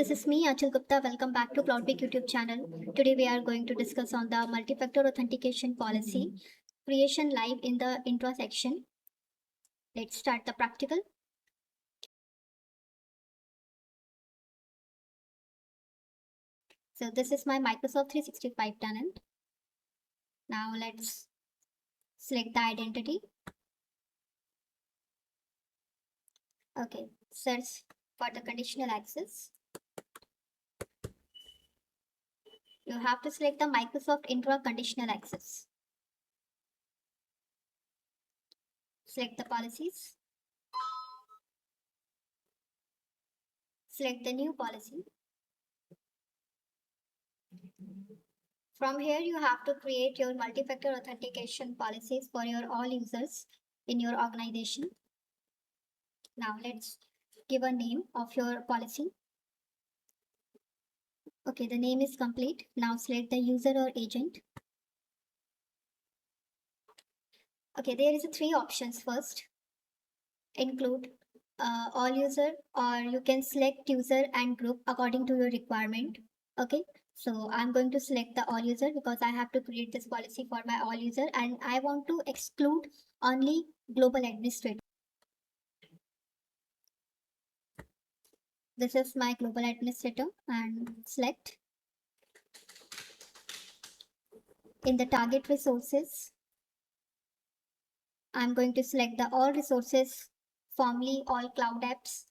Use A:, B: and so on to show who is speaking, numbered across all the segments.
A: this is me, Achal Gupta. Welcome back to CloudBik YouTube channel. Today we are going to discuss on the multi-factor authentication policy creation live in the Entra section. Let's start the practical. So this is my Microsoft 365 tenant. Now let's select the identity. Okay, search for the conditional access. You have to select the Microsoft Entra conditional access. Select the policies. Select the new policy. From here, you have to create your multi-factor authentication policies for your all users in your organization. Now let's give a name of your policy. Okay, the name is complete. Now select the user or agent. Okay, there is 3 options. First, include all user, or you can select user and group according to your requirement. Okay, so I'm going to select the all user because I have to create this policy for my all user and I want to exclude only global administrator. This is my global administrator and select. In the target resources, I'm going to select the all resources, formerly all cloud apps.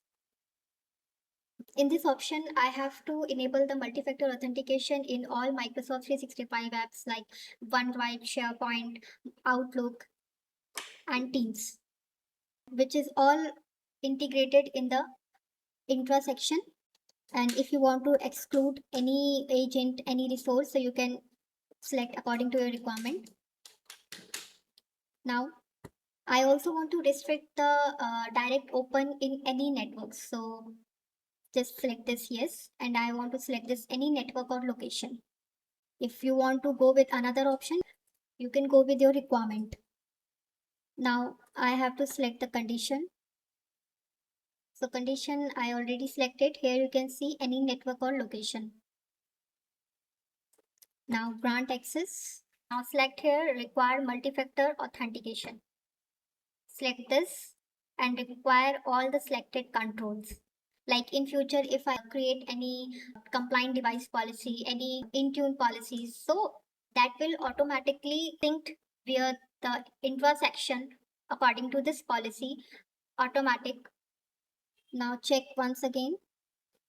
A: In this option, I have to enable the multi-factor authentication in all Microsoft 365 apps like OneDrive, SharePoint, Outlook, and Teams, which is all integrated in the Entra section. And if you want to exclude any agent, any resource, so you can select according to your requirement. Now, I also want to restrict the direct open in any networks. So just select this yes, and I want to select this any network or location. If you want to go with another option, you can go with your requirement. Now I have to select the condition. So condition I already selected. Here you can see any network or location. Now grant access. Now select here require multi-factor authentication. Select this and require all the selected controls. Like in future, if I create any compliant device policy, any Intune policies, so that will automatically sync via the Entra section according to this policy, automatic. Now check once again.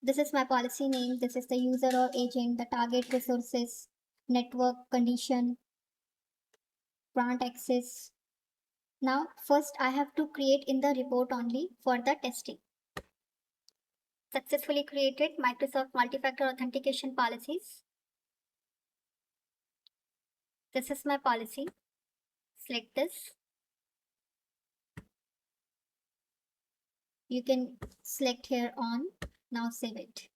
A: This is my policy name. This is the user or agent, the target resources, network condition, grant access. Now first I have to create in the report only for the testing. Successfully created Microsoft multi-factor authentication policies. This is my policy. Select this. You can select here on. Now save it.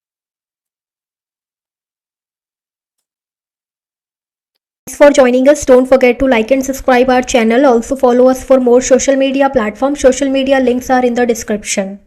B: Thanks for joining us. Don't forget to like and subscribe our channel. Also follow us for more social media platforms. Social media links are in the description.